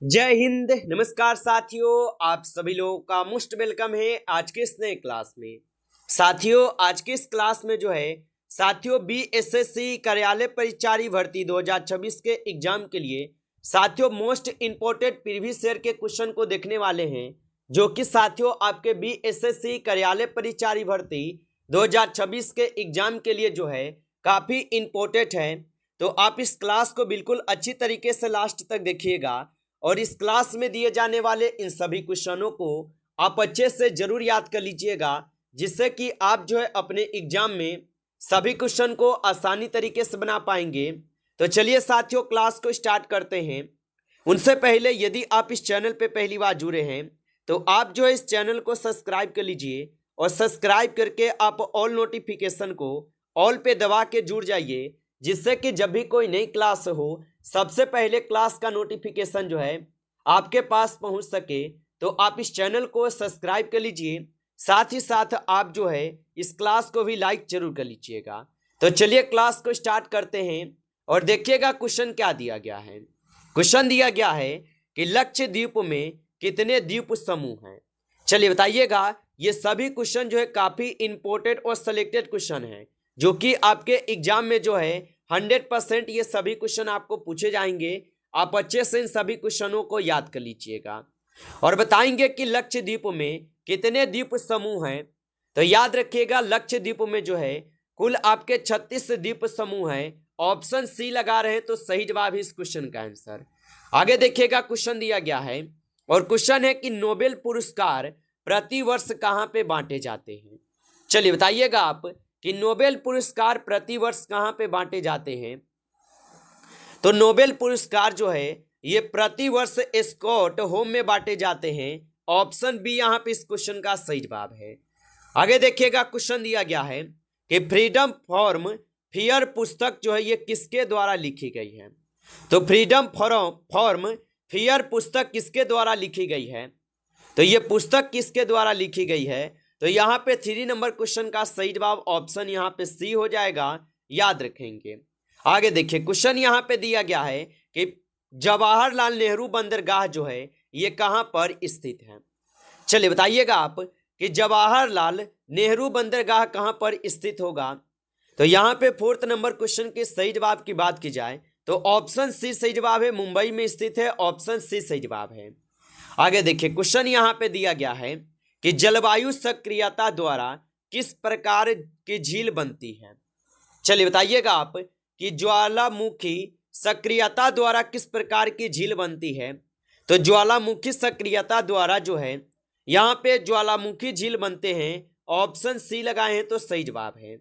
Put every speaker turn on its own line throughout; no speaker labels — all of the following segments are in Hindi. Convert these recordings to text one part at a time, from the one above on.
जय हिंद। नमस्कार साथियों, आप सभी लोगों का मोस्ट वेलकम है आज के इस नए क्लास में। साथियों, आज के इस क्लास में जो है साथियों बीएसएससी कार्यालय परिचारी भर्ती 2026 के एग्जाम के लिए साथियों मोस्ट इंपोर्टेंट प्रीवियस ईयर के क्वेश्चन को देखने वाले हैं, जो कि साथियों आपके बीएसएससी कार्यालय परिचारी भर्ती 2026 के एग्जाम के लिए जो है काफी इंपॉर्टेंट है। तो आप इस क्लास को बिल्कुल अच्छी तरीके से लास्ट तक देखिएगा और इस क्लास में दिए जाने वाले इन सभी क्वेश्चनों को आप अच्छे से जरूर याद कर लीजिएगा, जिससे कि आप जो है अपने एग्जाम में सभी क्वेश्चन को आसानी तरीके से बना पाएंगे। तो चलिए साथियों क्लास को स्टार्ट करते हैं। उनसे पहले यदि आप इस चैनल पे पहली बार जुड़े हैं तो आप जो है इस चैनल को सब्सक्राइब कर लीजिए और सब्सक्राइब करके आप ऑल नोटिफिकेशन को ऑल पे दबा के जुड़ जाइए, जिससे कि जब भी कोई नई क्लास हो सबसे पहले क्लास का नोटिफिकेशन जो है आपके पास पहुंच सके। तो आप इस चैनल को सब्सक्राइब कर लीजिए, साथ ही साथ आप जो है इस क्लास को भी लाइक जरूर कर लीजिएगा। तो चलिए क्लास को स्टार्ट करते हैं और देखिएगा क्वेश्चन क्या दिया गया है। क्वेश्चन दिया गया है कि लक्षद्वीप में कितने द्वीप समूह हैं। चलिए बताइएगा। ये सभी क्वेश्चन जो है काफी इंपॉर्टेंट और सिलेक्टेड क्वेश्चन है, जो कि आपके एग्जाम में जो है 100% ये सभी क्वेश्चन आपको पूछे जाएंगे। आप अच्छे से इन सभी क्वेश्चनों को याद कर लीजिएगा और बताएंगे कि लक्षद्वीप में कितने द्वीप समूह हैं। तो याद रखिएगा लक्षद्वीप में जो है कुल आपके 36 द्वीप समूह हैं। ऑप्शन सी लगा रहे हैं तो सही जवाब है इस क्वेश्चन का आंसर। आगे देखिएगा क्वेश्चन दिया गया है और क्वेश्चन है कि नोबेल पुरस्कार प्रति वर्ष कहाँ पे बांटे जाते हैं। चलिए बताइएगा आप कि नोबेल पुरस्कार प्रति वर्ष कहाँ पे बांटे जाते हैं। तो नोबेल पुरस्कार जो है ये प्रति वर्ष स्कॉट होम में बांटे जाते हैं। ऑप्शन बी यहाँ पे इस क्वेश्चन का सही जवाब है। आगे देखिएगा क्वेश्चन दिया गया है कि फ्रीडम फ्रॉम फियर पुस्तक जो है ये किसके द्वारा लिखी गई है। तो फ्रीडम फ्रॉम फियर पुस्तक किसके द्वारा लिखी गई है। तो ये पुस्तक किसके द्वारा लिखी गई है। तो यहाँ पे 3 नंबर क्वेश्चन का सही जवाब ऑप्शन यहाँ पे सी हो जाएगा, याद रखेंगे। आगे देखिए क्वेश्चन यहाँ पे दिया गया है कि जवाहरलाल नेहरू बंदरगाह जो है ये कहाँ पर स्थित है। चलिए बताइएगा आप कि जवाहरलाल नेहरू बंदरगाह कहाँ पर स्थित होगा। तो यहाँ पे 4th नंबर क्वेश्चन के सही जवाब की बात की जाए तो ऑप्शन सी सही जवाब है, मुंबई में स्थित है। ऑप्शन सी सही जवाब है। आगे देखिए क्वेश्चन यहाँ पे दिया गया है कि जलवायु सक्रियता द्वारा किस प्रकार की झील बनती है। चलिए बताइएगा आप कि ज्वालामुखी सक्रियता द्वारा किस प्रकार की झील बनती है। तो ज्वालामुखी सक्रियता द्वारा जो है यहाँ पे ज्वालामुखी झील बनते हैं। ऑप्शन सी लगाए हैं तो सही जवाब है।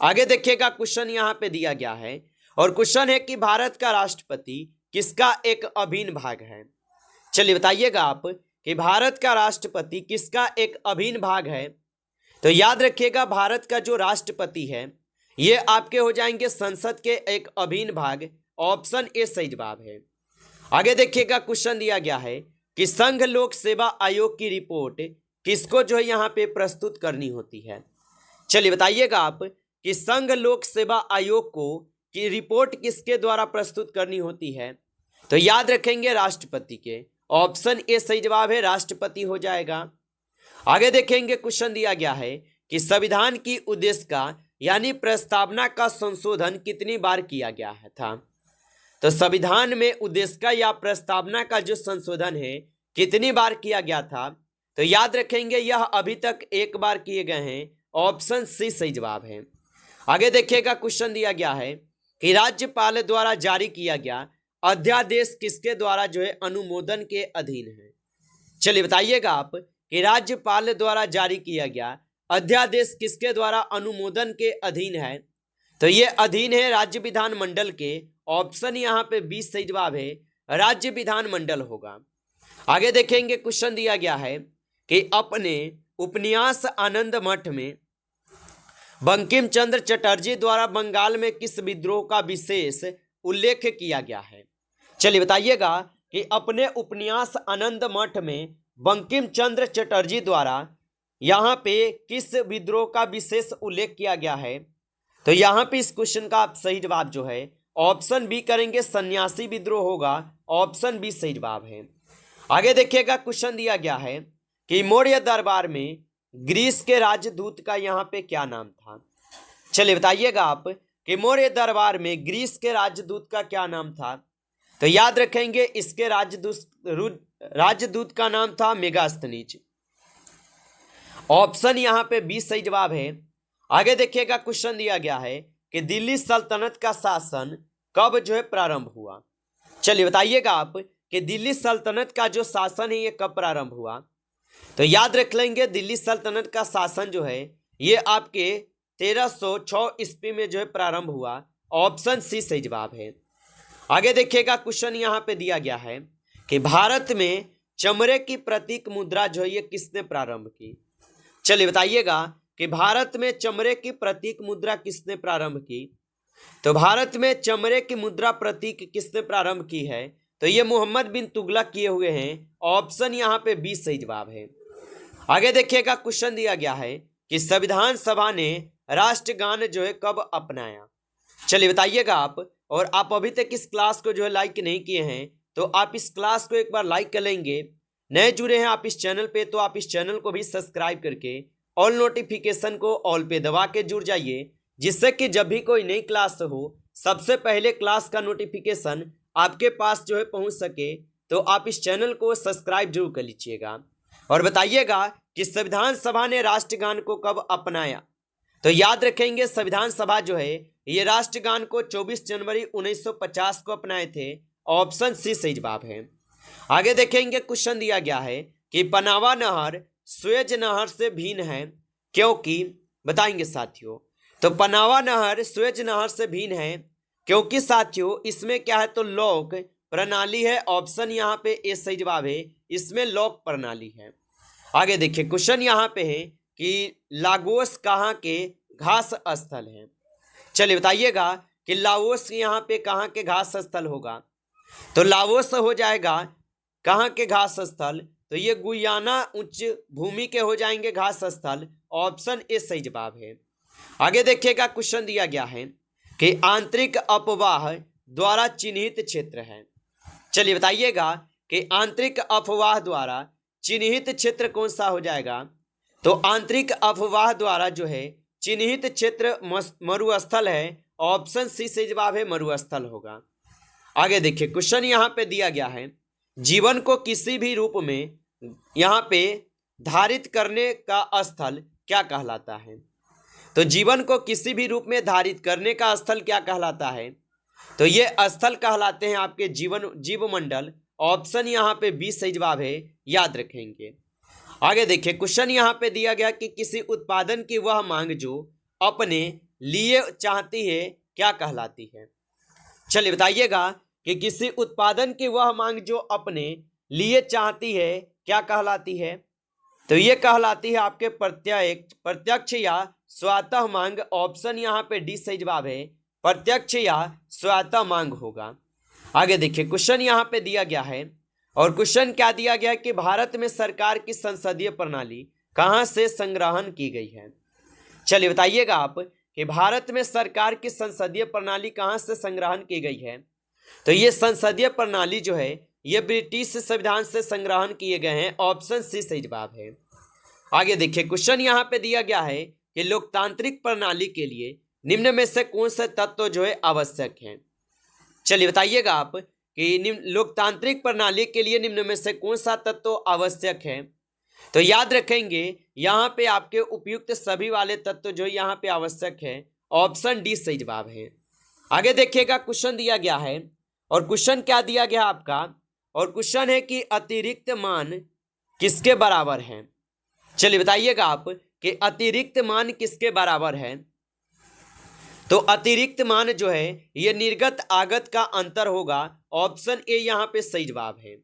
आगे देखिएगा क्वेश्चन यहाँ पे दिया गया है और क्वेश्चन है कि भारत का राष्ट्रपति किसका एक अभिन्न भाग है। चलिए बताइएगा आप कि भारत का राष्ट्रपति किसका एक अभिन्न भाग है। तो याद रखिएगा भारत का जो राष्ट्रपति है ये आपके हो जाएंगे संसद के एक अभिन्न भाग। ऑप्शन ए सही जवाब है। आगे देखिएगा क्वेश्चन दिया गया है कि संघ लोक सेवा आयोग की रिपोर्ट किसको जो है यहाँ पे प्रस्तुत करनी होती है। चलिए बताइएगा आप कि संघ लोक सेवा आयोग को की रिपोर्ट किसके द्वारा प्रस्तुत करनी होती है। तो याद रखेंगे राष्ट्रपति के। ऑप्शन ए सही जवाब है, राष्ट्रपति हो जाएगा। आगे देखेंगे क्वेश्चन दिया गया है कि संविधान की उद्देशिका यानी प्रस्तावना का संशोधन कितनी बार किया गया है था। तो संविधान में उद्देशिका या प्रस्तावना का जो संशोधन है कितनी बार किया गया था। तो याद रखेंगे यह अभी तक एक बार किए गए हैं। ऑप्शन सी सही जवाब है। आगे देखिएगा क्वेश्चन दिया गया है कि राज्यपाल द्वारा जारी किया गया अध्यादेश किसके द्वारा जो है अनुमोदन के अधीन है। चलिए बताइएगा आप कि राज्यपाल द्वारा जारी किया गया अध्यादेश किसके द्वारा अनुमोदन के अधीन है। तो ये अधीन है राज्य विधान मंडल के। ऑप्शन यहाँ पे 20 सही जवाब है, राज्य विधान मंडल होगा। आगे देखेंगे क्वेश्चन दिया गया है कि अपने उपन्यास आनंद मठ में बंकिम चंद्र चटर्जी द्वारा बंगाल में किस विद्रोह का विशेष उल्लेख किया गया है। चलिए बताइएगा कि अपने उपन्यास आनंद मठ में बंकिम चंद्र चटर्जी द्वारा यहाँ पे किस विद्रोह का विशेष उल्लेख किया गया है। तो यहाँ पे इस क्वेश्चन का आप सही जवाब जो है ऑप्शन बी करेंगे, सन्यासी विद्रोह होगा। ऑप्शन बी सही जवाब है। आगे देखिएगा, क्वेश्चन दिया गया है कि मौर्य दरबार में ग्रीस के राजदूत का यहाँ पे क्या नाम था। चलिए बताइएगा आप कि मौर्य दरबार में ग्रीस के राजदूत का क्या नाम था। तो याद रखेंगे, इसके राजदूत का नाम था मेगास्थनीज। ऑप्शन यहाँ पे बी सही जवाब है। आगे देखिएगा, क्वेश्चन दिया गया है कि दिल्ली सल्तनत का शासन कब जो है प्रारंभ हुआ। चलिए बताइएगा आप कि दिल्ली सल्तनत का जो शासन है ये कब प्रारंभ हुआ। तो याद रख लेंगे, दिल्ली सल्तनत का शासन जो है ये आपके 1306 ईस्वी में जो है प्रारंभ हुआ। ऑप्शन सी सही जवाब है। आगे देखिएगा, क्वेश्चन यहाँ पे दिया गया है कि भारत में चमड़े की प्रतीक मुद्रा जो है ये किसने प्रारंभ की। चलिए बताइएगा कि भारत में चमड़े की प्रतीक मुद्रा किसने प्रारंभ की। तो भारत में चमड़े की मुद्रा प्रतीक किसने प्रारंभ की है, तो ये मोहम्मद बिन तुगलक किए हुए हैं। ऑप्शन यहाँ पे बी सही जवाब है। आगे देखिएगा, क्वेश्चन दिया गया है कि संविधान सभा ने राष्ट्रगान जो है कब अपनाया। चलिए बताइएगा आप, और आप अभी तक इस क्लास को जो है लाइक नहीं किए हैं तो आप इस क्लास को एक बार लाइक कर लेंगे। नए जुड़े हैं आप इस चैनल पे तो आप इस चैनल को भी सब्सक्राइब करके ऑल नोटिफिकेशन को ऑल पे दबा के जुड़ जाइए, जिससे कि जब भी कोई नई क्लास हो सबसे पहले क्लास का नोटिफिकेशन आपके पास जो है पहुंच सके। तो आप इस चैनल को सब्सक्राइब जरूर कर लीजिएगा। और बताइएगा कि संविधान सभा ने राष्ट्रगान को कब अपनाया। तो याद रखेंगे, संविधान सभा जो है ये राष्ट्रगान को 24 जनवरी 1950 को अपनाए थे। ऑप्शन सी सही जवाब है। आगे देखेंगे, क्वेश्चन दिया गया है कि पनामा नहर सुएज नहर से भिन्न है क्योंकि, बताएंगे साथियों। तो पनामा नहर सुएज नहर से भिन्न है क्योंकि साथियों इसमें क्या है, तो लॉक प्रणाली है। ऑप्शन यहाँ पे ए सही जवाब है, इसमें लॉक प्रणाली है। आगे देखिए, क्वेश्चन यहाँ पे है कि लागोस कहाँ के घास स्थल है। चलिए बताइएगा कि लाओस यहाँ पे कहाँ के घास स्थल होगा। तो लाओस हो जाएगा कहाँ के घास स्थल, तो ये गुयाना उच्च भूमि के हो जाएंगे घास स्थल। ऑप्शन ए सही जवाब है। आगे देखिएगा, क्वेश्चन दिया गया है कि आंतरिक अपवाह द्वारा चिन्हित क्षेत्र है। चलिए बताइएगा कि आंतरिक अपवाह द्वारा चिन्हित क्षेत्र कौन सा हो जाएगा। तो आंतरिक अपवाह द्वारा जो है चिन्हित क्षेत्र मरुस्थल है। ऑप्शन सी सही जवाब है, मरुस्थल होगा। आगे देखिए, क्वेश्चन यहाँ पे दिया गया है, जीवन को किसी भी रूप में यहाँ पे धारित करने का स्थल क्या कहलाता है। तो जीवन को किसी भी रूप में धारित करने का स्थल क्या कहलाता है, तो ये स्थल कहलाते हैं आपके जीवमंडल। ऑप्शन यहाँ पे बी सही जवाब है, याद रखेंगे। आगे देखिए, क्वेश्चन यहाँ पे दिया गया कि किसी उत्पादन की वह मांग जो अपने लिए चाहती है क्या कहलाती है। चलिए बताइएगा कि किसी उत्पादन की वह मांग जो अपने लिए चाहती है क्या कहलाती है। तो ये कहलाती है आपके प्रत्यक्ष या स्वतः मांग। ऑप्शन यहाँ पे डी सही जवाब है, प्रत्यक्ष या स्वतः मांग होगा। आगे देखिए, क्वेश्चन यहाँ पे दिया गया है, और क्वेश्चन क्या दिया गया है कि भारत में सरकार की संसदीय प्रणाली कहाँ से संग्रहण की गई है। चलिए बताइएगा आप कि भारत में सरकार की संसदीय प्रणाली कहाँ से संग्रहण की गई है। तो ये संसदीय प्रणाली जो है ये ब्रिटिश संविधान से संग्रहण किए गए हैं। ऑप्शन सी सही जवाब है। आगे देखिए, क्वेश्चन यहाँ पे दिया गया है कि लोकतांत्रिक प्रणाली के लिए निम्न में से कौन से तत्व जो है आवश्यक हैं। चलिए बताइएगा आप कि लोकतांत्रिक प्रणाली के लिए निम्न में से कौन सा तत्व आवश्यक है। तो याद रखेंगे, यहाँ पे आपके उपयुक्त सभी वाले तत्व जो यहाँ पे आवश्यक है। ऑप्शन डी सही जवाब है। आगे देखिएगा, क्वेश्चन दिया गया है, और क्वेश्चन क्या दिया गया आपका, और क्वेश्चन है कि अतिरिक्त मान किसके बराबर है। चलिए बताइएगा आप कि अतिरिक्त मान किसके बराबर है। तो अतिरिक्त मान जो है ये निर्गत आगत का अंतर होगा। ऑप्शन ए यहाँ पे सही जवाब है।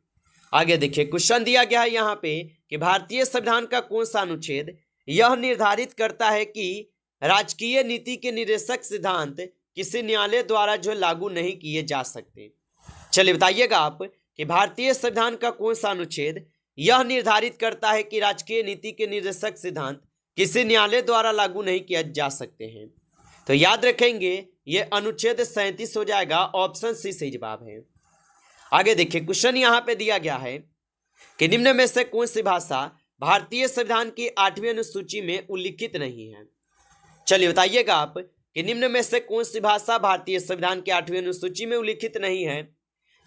आगे देखिए, क्वेश्चन दिया गया है यहाँ पे कि भारतीय संविधान का कौन सा अनुच्छेद यह निर्धारित करता है कि राजकीय नीति के निर्देशक सिद्धांत किसी न्यायालय द्वारा जो लागू नहीं किए जा सकते। चलिए बताइएगा आप कि भारतीय संविधान का कौन सा अनुच्छेद यह निर्धारित करता है कि राजकीय नीति के निर्देशक सिद्धांत किसी न्यायालय द्वारा लागू नहीं किया जा सकते हैं। तो याद रखेंगे ये अनुच्छेद 37 हो जाएगा। ऑप्शन सी सही जवाब है। आगे देखिए क्वेश्चन यहाँ पे दिया गया है कि निम्न में से कौन सी भाषा भारतीय संविधान की 8वीं अनुसूची में उल्लिखित नहीं है। चलिए बताइएगा आप कि निम्न में से कौन सी भाषा भारतीय संविधान की 8वीं अनुसूची में उल्लिखित नहीं है।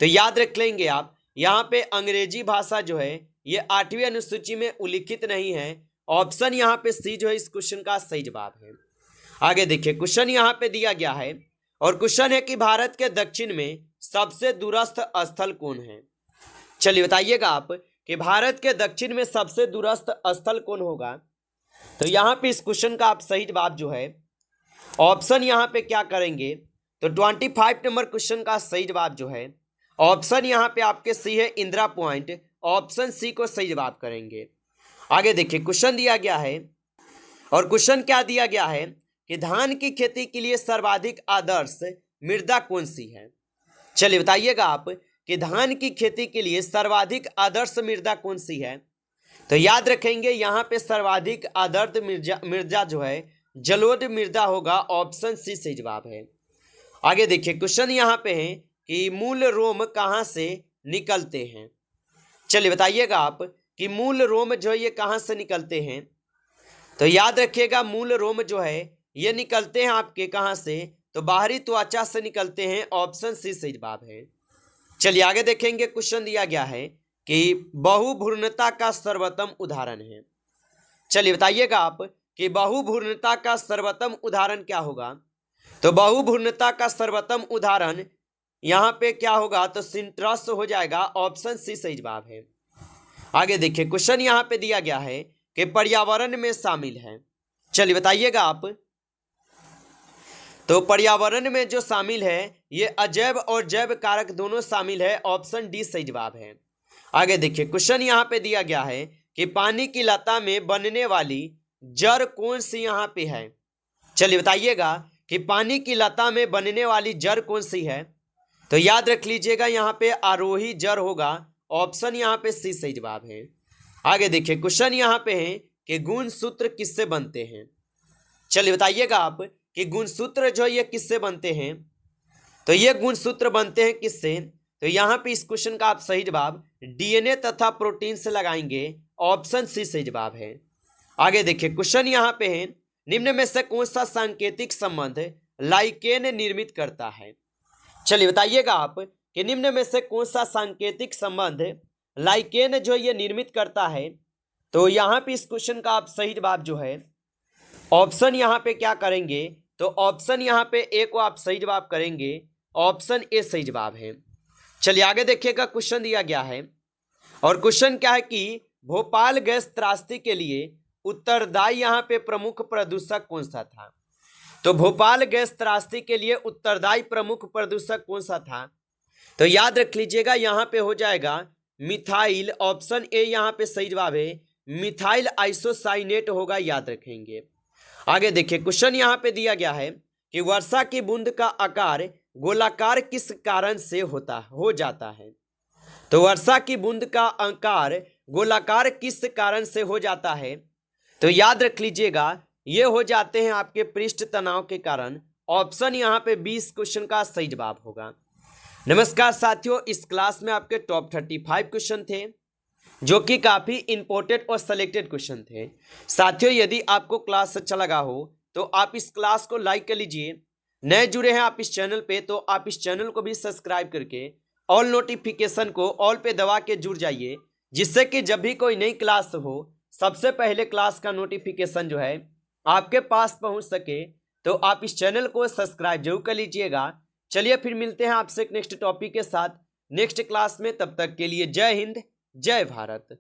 तो याद रख लेंगे आप, यहाँ पे अंग्रेजी भाषा जो है ये 8वीं अनुसूची में उल्लिखित नहीं है। ऑप्शन यहाँ पे सी जो है इस क्वेश्चन का सही जवाब है। आगे देखिए क्वेश्चन यहाँ पे दिया गया है और क्वेश्चन है कि भारत के दक्षिण में सबसे दूरस्थ स्थल कौन है। चलिए बताइएगा आप कि भारत के दक्षिण में सबसे दूरस्थ स्थल कौन होगा। तो यहाँ पे इस क्वेश्चन का आप सही जवाब जो है ऑप्शन यहाँ पे क्या करेंगे, तो 25 नंबर क्वेश्चन का सही जवाब जो है ऑप्शन यहाँ पे आपके सी है इंदिरा पॉइंट। ऑप्शन सी को सही जवाब करेंगे। आगे देखिए क्वेश्चन दिया गया है और क्वेश्चन क्या दिया गया है कि धान की खेती के लिए सर्वाधिक आदर्श मृदा कौन सी है। चलिए बताइएगा आप कि धान की खेती के लिए सर्वाधिक आदर्श मृदा कौन सी है। तो याद रखेंगे यहाँ पे सर्वाधिक आदर्श मृदा जो है जलोढ़ मृदा होगा। ऑप्शन सी सही जवाब है। आगे देखिए क्वेश्चन यहाँ पे है कि मूल रोम कहाँ से निकलते हैं। चलिए बताइएगा आप कि मूल रोम जो है ये कहाँ से निकलते हैं। तो याद रखिएगा मूल रोम जो है ये निकलते हैं आपके कहाँ से, तो बाहरी त्वचा से निकलते हैं। ऑप्शन सी सही जवाब है। चलिए आगे देखेंगे क्वेश्चन दिया गया है कि बहुभ्रूणता का सर्वोत्तम उदाहरण है। चलिए बताइएगा आप कि बहुभ्रूणता का सर्वोत्तम उदाहरण क्या होगा। तो बहुभ्रूणता का सर्वोत्तम उदाहरण यहाँ पे क्या होगा, तो सिट्रस हो जाएगा। ऑप्शन सी सही जवाब है। आगे देखिए क्वेश्चन यहाँ पे दिया गया है कि पर्यावरण में शामिल है। चलिए बताइएगा आप, तो पर्यावरण में जो शामिल है ये अजैव और जैव कारक दोनों शामिल है। ऑप्शन डी सही जवाब है। आगे देखिए क्वेश्चन यहाँ पे दिया गया है कि पानी की लता में बनने वाली जड़ कौन सी यहाँ पे है। चलिए बताइएगा कि पानी की लता में बनने वाली जड़ कौन सी है। तो याद रख लीजिएगा यहाँ पे आरोही जड़ होगा। ऑप्शन यहाँ पे सी सही जवाब है। आगे देखिए क्वेश्चन यहाँ पे है कि गुणसूत्र किससे बनते हैं। चलिए बताइएगा आप कि गुणसूत्र जो ये किससे बनते हैं। तो ये गुणसूत्र बनते हैं किससे। तो यहाँ पे इस क्वेश्चन का आप सही जवाब डीएनए तथा प्रोटीन से लगाएंगे। ऑप्शन सी सही जवाब है। आगे देखिए क्वेश्चन यहाँ पे है निम्न में से कौन सा सांकेतिक संबंध लाइकेन निर्मित करता है। चलिए बताइएगा आप कि निम्न में से कौन सा सांकेतिक संबंध लाइकेन जो ये निर्मित करता है। तो यहाँ पे इस क्वेश्चन का आप सही जवाब जो है ऑप्शन यहाँ पे क्या करेंगे, तो ऑप्शन यहाँ पे ए को आप सही जवाब करेंगे। ऑप्शन ए सही जवाब है। चलिए आगे देखिएगा क्वेश्चन दिया गया है और क्वेश्चन क्या है कि भोपाल गैस त्रासदी के लिए उत्तरदायी यहाँ पे प्रमुख प्रदूषक कौन सा था। तो भोपाल गैस त्रासदी के लिए उत्तरदायी प्रमुख प्रदूषक कौन सा था। तो याद रख लीजिएगा यहाँ पे हो जाएगा मिथाइल। ऑप्शन ए यहाँ पे सही जवाब है। मिथाइल आइसोसाइनेट होगा, याद रखेंगे। आगे देखिए क्वेश्चन यहाँ पे दिया गया है कि वर्षा की बूंद का आकार गोलाकार किस कारण से हो जाता है। तो वर्षा की बूंद का आकार गोलाकार किस कारण से हो जाता है। तो याद रख लीजिएगा ये हो जाते हैं आपके पृष्ठ तनाव के कारण। ऑप्शन यहाँ पे 20 क्वेश्चन का सही जवाब होगा। नमस्कार साथियों, इस क्लास में आपके टॉप 35 क्वेश्चन थे जो कि काफ़ी इंपॉर्टेंट और सेलेक्टेड क्वेश्चन थे। साथियों यदि आपको क्लास अच्छा लगा हो तो आप इस क्लास को लाइक कर लीजिए। नए जुड़े हैं आप इस चैनल पे तो आप इस चैनल को भी सब्सक्राइब करके ऑल नोटिफिकेशन को ऑल पे दबा के जुड़ जाइए, जिससे कि जब भी कोई नई क्लास हो सबसे पहले क्लास का नोटिफिकेशन जो है आपके पास पहुंच सके। तो आप इस चैनल को सब्सक्राइब जरूर कर लीजिएगा। चलिए फिर मिलते हैं आपसे एक नेक्स्ट टॉपिक के साथ नेक्स्ट क्लास में। तब तक के लिए जय हिंद, जय भारत।